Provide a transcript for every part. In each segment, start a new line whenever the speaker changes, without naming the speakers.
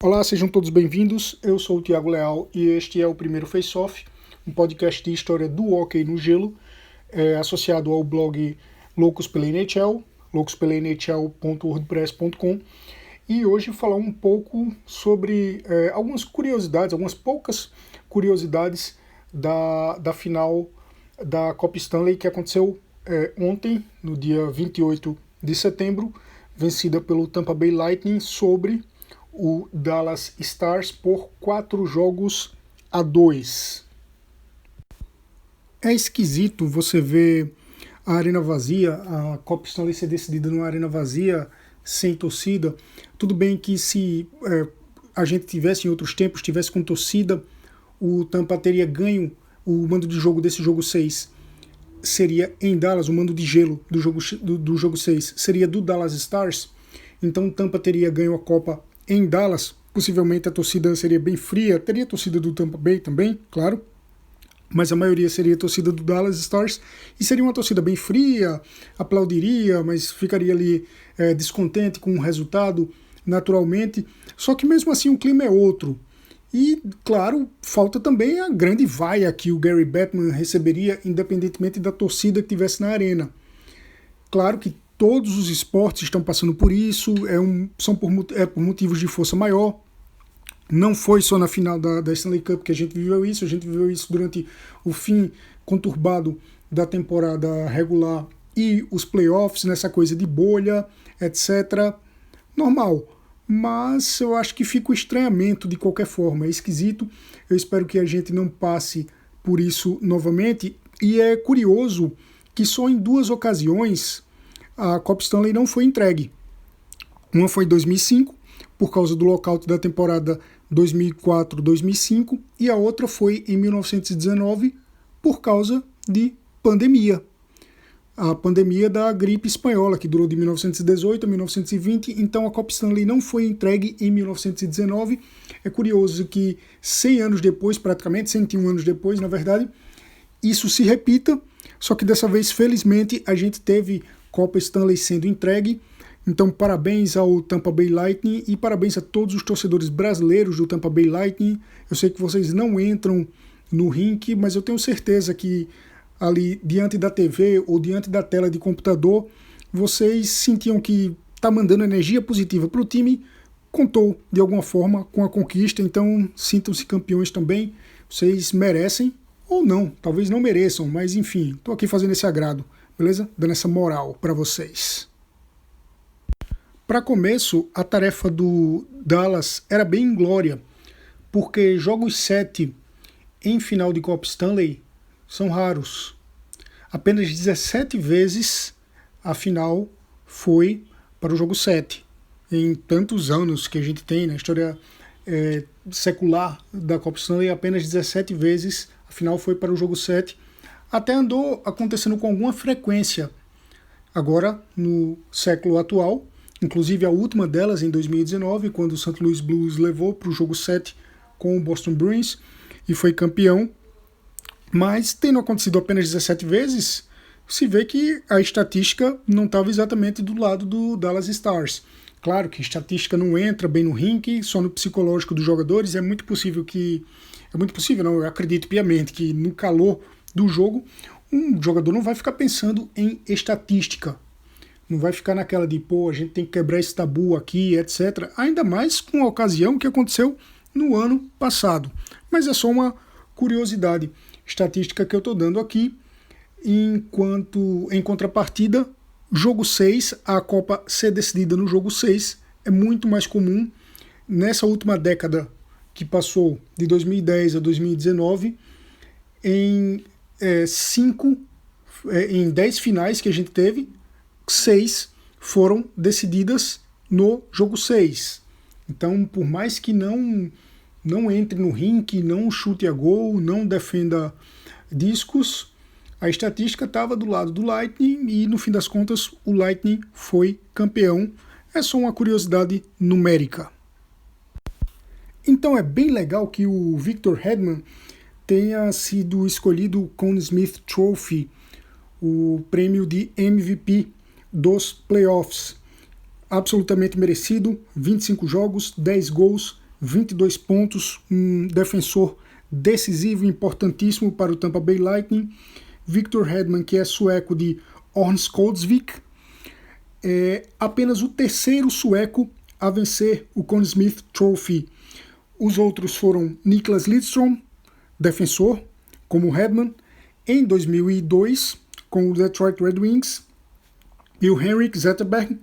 Olá, sejam todos bem-vindos. Eu sou o Thiago Leal e este é o Primeiro Face Off, um podcast de história do hóquei no gelo, associado ao blog Loucos pela NHL, loucospelaNHL.wordpress.com, e hoje falar um pouco sobre algumas poucas curiosidades da final da Copa Stanley que aconteceu ontem, no dia 28 de setembro, vencida pelo Tampa Bay Lightning sobre o Dallas Stars por 4-2. É esquisito você ver a arena vazia, a Copa Stanley ser decidida numa arena vazia, sem torcida. Tudo bem que se a gente tivesse em outros tempos, tivesse com torcida, o Tampa teria ganho o mando de jogo desse jogo 6. Seria em Dallas, o mando de gelo do jogo 6 seria do Dallas Stars. Então o Tampa teria ganho a Copa em Dallas. Possivelmente a torcida seria bem fria, teria torcida do Tampa Bay também, claro, mas a maioria seria a torcida do Dallas Stars, e seria uma torcida bem fria, aplaudiria, mas ficaria ali descontente com o resultado, naturalmente. Só que mesmo assim o clima é outro. E, claro, falta também a grande vaia que o Gary Bettman receberia, independentemente da torcida que tivesse na arena. Claro que todos os esportes estão passando por isso, por motivos de força maior. Não foi só na final da Stanley Cup que a gente viveu isso durante o fim conturbado da temporada regular e os playoffs, nessa coisa de bolha, etc. Normal, mas eu acho que fica o estranhamento de qualquer forma, é esquisito. Eu espero que a gente não passe por isso novamente, e é curioso que só em 2 ocasiões a Copa Stanley não foi entregue. Uma foi em 2005, por causa do lockout da temporada 2004-2005, e a outra foi em 1919, por causa de pandemia. A pandemia da gripe espanhola, que durou de 1918 a 1920, então a Copa Stanley não foi entregue em 1919. É curioso que 100 anos depois, praticamente 101 anos depois, na verdade, isso se repita, só que dessa vez, felizmente, a gente teve Copa Stanley sendo entregue. Então, parabéns ao Tampa Bay Lightning e parabéns a todos os torcedores brasileiros do Tampa Bay Lightning. Eu sei que vocês não entram no rink, mas eu tenho certeza que ali diante da TV ou diante da tela de computador, vocês sentiam que tá mandando energia positiva para o time, contou de alguma forma com a conquista, então sintam-se campeões também. Vocês merecem ou não, talvez não mereçam, mas enfim, estou aqui fazendo esse agrado. Beleza? Dando essa moral para vocês. Para começo, a tarefa do Dallas era bem inglória, porque jogos 7 em final de Copa Stanley são raros. Apenas 17 vezes a final foi para o jogo 7. Em tantos anos que a gente tem na história secular da Copa Stanley, apenas 17 vezes a final foi para o jogo 7. Até andou acontecendo com alguma frequência agora no século atual, inclusive a última delas em 2019, quando o St. Louis Blues levou para o jogo 7 com o Boston Bruins e foi campeão. Mas tendo acontecido apenas 17 vezes, se vê que a estatística não estava exatamente do lado do Dallas Stars. Claro que a estatística não entra bem no rink, só no psicológico dos jogadores. Eu acredito piamente que no calor do jogo, um jogador não vai ficar pensando em estatística. Não vai ficar naquela de, a gente tem que quebrar esse tabu aqui, etc. Ainda mais com a ocasião que aconteceu no ano passado. Mas é só uma curiosidade estatística que eu estou dando aqui. Enquanto, em contrapartida, jogo 6, a Copa ser decidida no jogo 6 é muito mais comum. Nessa última década que passou, de 2010 a 2019, em 10 finais que a gente teve, 6 foram decididas no jogo 6. Então, por mais que não entre no rink, não chute a gol, não defenda discos, a estatística estava do lado do Lightning e, no fim das contas, o Lightning foi campeão. É só uma curiosidade numérica. Então é bem legal que o Victor Hedman tenha sido escolhido o Conn Smythe Trophy, o prêmio de MVP dos playoffs. Absolutamente merecido, 25 jogos, 10 gols, 22 pontos, um defensor decisivo, importantíssimo para o Tampa Bay Lightning. Victor Hedman, que é sueco de Örnsköldsvik, é apenas o terceiro sueco a vencer o Conn Smythe Trophy. Os outros foram Niklas Lidström, defensor, como Hedman, em 2002, com o Detroit Red Wings, e o Henrik Zetterberg,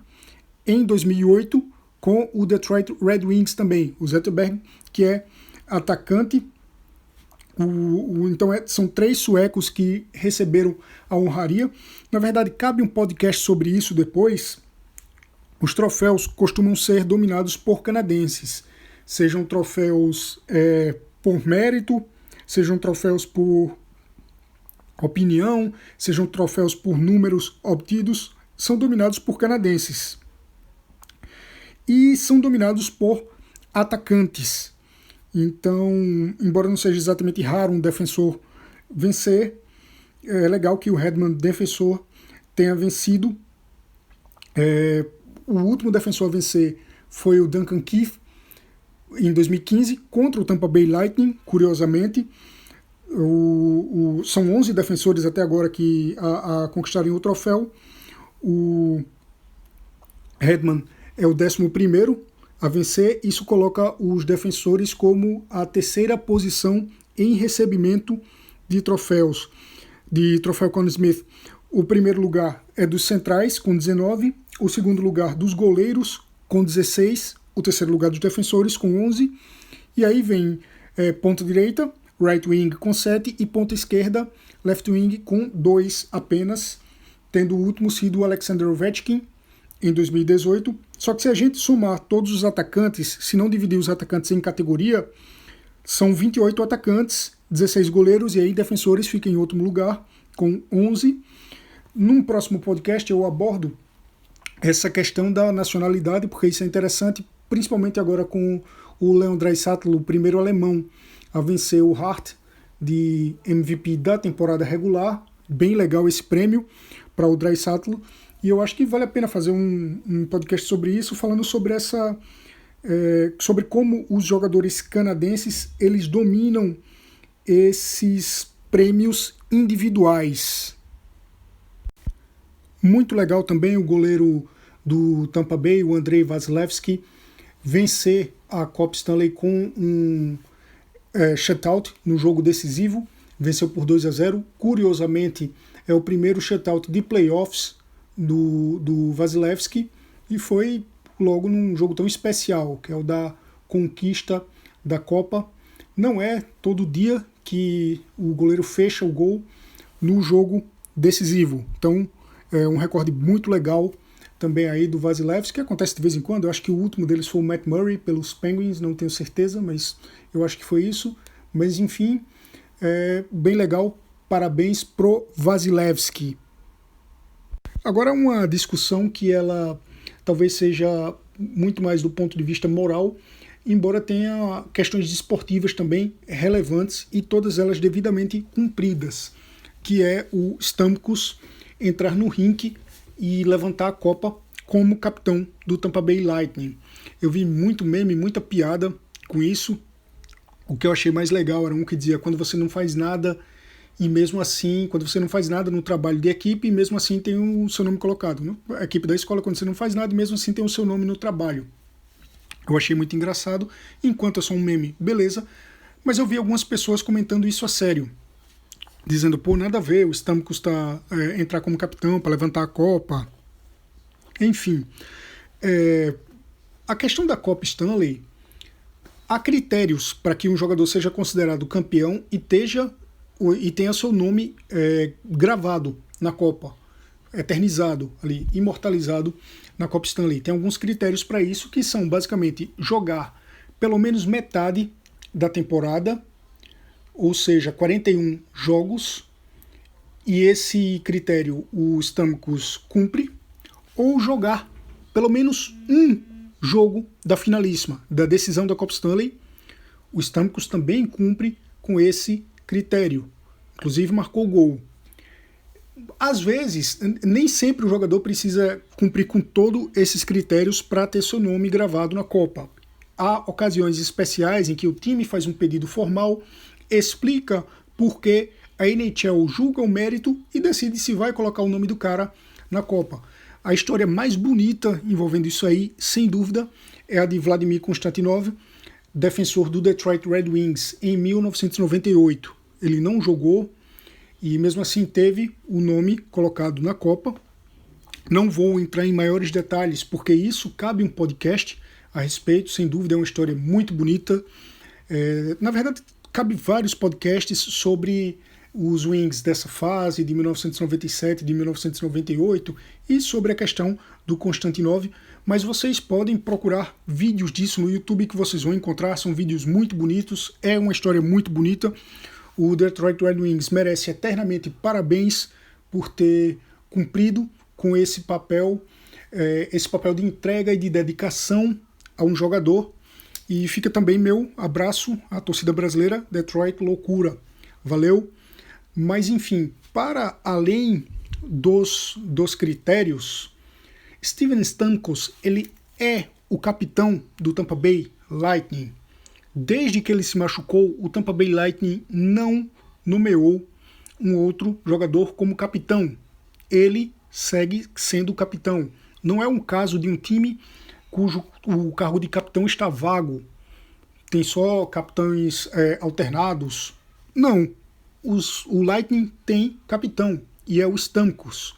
em 2008, com o Detroit Red Wings também. O Zetterberg, que é atacante. Então são 3 suecos que receberam a honraria. Na verdade, cabe um podcast sobre isso depois. Os troféus costumam ser dominados por canadenses. Sejam troféus por mérito, sejam troféus por opinião, sejam troféus por números obtidos, são dominados por canadenses. E são dominados por atacantes. Então, embora não seja exatamente raro um defensor vencer, é legal que o Hedman, defensor, tenha vencido. O último defensor a vencer foi o Duncan Keith, em 2015, contra o Tampa Bay Lightning, curiosamente. São 11 defensores até agora que a conquistarem o troféu. O Hedman é o 11º a vencer. Isso coloca os defensores como a terceira posição em recebimento de troféus, de troféu Conn Smythe. O primeiro lugar é dos centrais, com 19, o segundo lugar dos goleiros, com 16, o terceiro lugar dos defensores, com 11, e aí vem ponta direita, right wing, com 7, e ponta esquerda, left wing, com 2 apenas, tendo o último sido o Alexander Ovechkin, em 2018. Só que se a gente somar todos os atacantes, se não dividir os atacantes em categoria, são 28 atacantes, 16 goleiros, e aí defensores ficam em último lugar, com 11. Num próximo podcast eu abordo essa questão da nacionalidade, porque isso é interessante, principalmente agora com o Leon Draisaitl, o primeiro alemão a vencer o Hart de MVP da temporada regular. Bem legal esse prêmio para o Draisaitl, e eu acho que vale a pena fazer um podcast sobre isso, falando sobre sobre como os jogadores canadenses eles dominam esses prêmios individuais. Muito legal também o goleiro do Tampa Bay, o Andrei Vasilevskiy, vencer a Copa Stanley com um shutout no jogo decisivo, venceu por 2-0. Curiosamente, é o primeiro shutout de playoffs do Vasilevskiy, e foi logo num jogo tão especial, que é o da conquista da Copa. Não é todo dia que o goleiro fecha o gol no jogo decisivo. Então, é um recorde muito legal também aí do Vasilevskiy, que acontece de vez em quando. Eu acho que o último deles foi o Matt Murray pelos Penguins, não tenho certeza, mas eu acho que foi isso. Mas enfim, bem legal. Parabéns pro Vasilevskiy. Agora uma discussão que ela talvez seja muito mais do ponto de vista moral, embora tenha questões desportivas também relevantes e todas elas devidamente cumpridas, que é o Stamkos entrar no rink e levantar a Copa como capitão do Tampa Bay Lightning. Eu vi muito meme, muita piada com isso. O que eu achei mais legal era um que dizia: quando você não faz nada e mesmo assim, quando você não faz nada no trabalho de equipe e mesmo assim tem o seu nome colocado. A equipe da escola, quando você não faz nada e mesmo assim tem o seu nome no trabalho. Eu achei muito engraçado. Enquanto é só um meme, beleza. Mas eu vi algumas pessoas comentando isso a sério, dizendo: pô, nada a ver, o Stamkos entrar como capitão para levantar a Copa. Enfim, a questão da Copa Stanley, há critérios para que um jogador seja considerado campeão e tenha seu nome gravado na Copa, eternizado ali, imortalizado na Copa Stanley. Tem alguns critérios para isso, que são basicamente jogar pelo menos metade da temporada, ou seja, 41 jogos, e esse critério o Stamkos cumpre, ou jogar pelo menos um jogo da finalíssima, da decisão da Copa Stanley. O Stamkos também cumpre com esse critério, inclusive marcou gol. Às vezes, nem sempre o jogador precisa cumprir com todos esses critérios para ter seu nome gravado na Copa. há ocasiões especiais em que o time faz um pedido formal, explica por que a NHL julga o mérito e decide se vai colocar o nome do cara na Copa. A história mais bonita envolvendo isso aí, sem dúvida, é a de Vladimir Konstantinov, defensor do Detroit Red Wings, em 1998. Ele não jogou e mesmo assim teve o nome colocado na Copa. Não vou entrar em maiores detalhes, porque isso cabe um podcast a respeito, sem dúvida é uma história muito bonita. Na verdade, cabe vários podcasts sobre os Wings dessa fase, de 1997, de 1998, e sobre a questão do Konstantinov, mas vocês podem procurar vídeos disso no YouTube que vocês vão encontrar, são vídeos muito bonitos, é uma história muito bonita. O Detroit Red Wings merece eternamente parabéns por ter cumprido com esse papel de entrega e de dedicação a um jogador. E fica também meu abraço à torcida brasileira, Detroit loucura. Valeu! Mas enfim, para além dos critérios, Steven Stamkos, ele é o capitão do Tampa Bay Lightning. Desde que ele se machucou, o Tampa Bay Lightning não nomeou um outro jogador como capitão. Ele segue sendo capitão. Não é um caso de um time cujo o cargo de capitão está vago. Tem só capitães alternados. Não. O Lightning tem capitão, e é o Stamkos.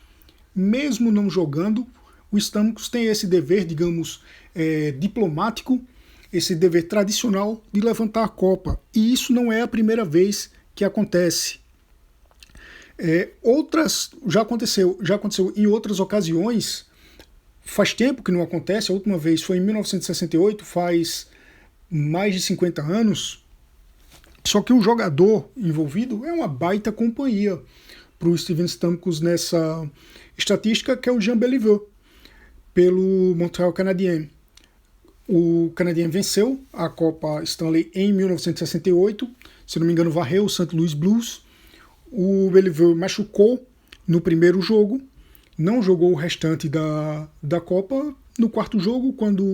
Mesmo não jogando, o Stamkos tem esse dever, digamos, diplomático, esse dever tradicional de levantar a Copa. E isso não é a primeira vez que acontece. Já aconteceu em outras ocasiões. Faz tempo que não acontece, a última vez foi em 1968, faz mais de 50 anos. Só que o jogador envolvido é uma baita companhia para o Steven Stamkos nessa estatística, que é o Jean Beliveau, pelo Montreal Canadiens. O Canadiens venceu a Copa Stanley em 1968, se não me engano varreu o St. Louis Blues. O Beliveau machucou no primeiro jogo, não jogou o restante da Copa. No quarto jogo, quando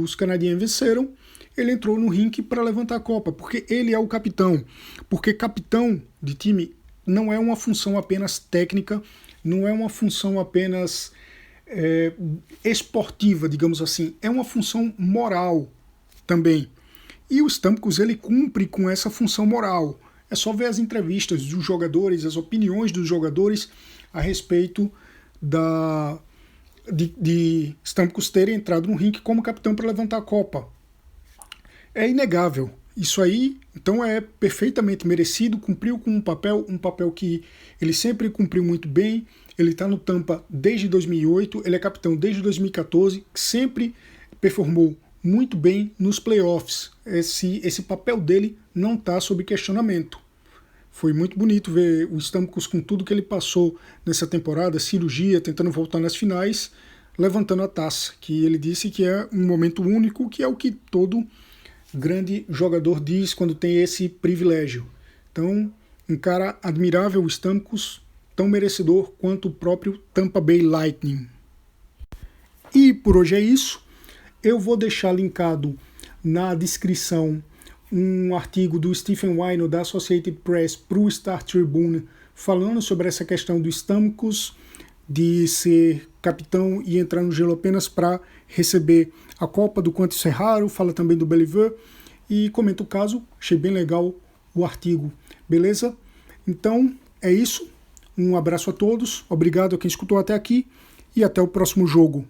os Canadiens venceram, ele entrou no rink para levantar a Copa, porque ele é o capitão. Porque capitão de time não é uma função apenas técnica, não é uma função apenas esportiva, digamos assim, é uma função moral também. E o Stamkos, ele cumpre com essa função moral. É só ver as entrevistas dos jogadores, as opiniões dos jogadores a respeito de Stamkos ter entrado no rink como capitão para levantar a Copa. É inegável. Isso aí, então, é perfeitamente merecido, cumpriu com um papel que ele sempre cumpriu muito bem. Ele está no Tampa desde 2008, ele é capitão desde 2014, sempre performou muito bem nos playoffs. Esse papel dele não está sob questionamento. Foi muito bonito ver o Stamkos com tudo que ele passou nessa temporada, cirurgia, tentando voltar nas finais, levantando a taça, que ele disse que é um momento único, que é o que todo grande jogador diz quando tem esse privilégio. Então, um cara admirável, o Stamkos, tão merecedor quanto o próprio Tampa Bay Lightning. E por hoje é isso. Eu vou deixar linkado na descrição um artigo do Stephen Wynot da Associated Press para o Star Tribune, falando sobre essa questão do Stamkos, de ser capitão e entrar no gelo apenas para receber a Copa, do quanto isso é raro. Fala também do Beliveau e comenta o caso. Achei bem legal o artigo. Beleza? Então é isso. Um abraço a todos. Obrigado a quem escutou até aqui e até o próximo jogo.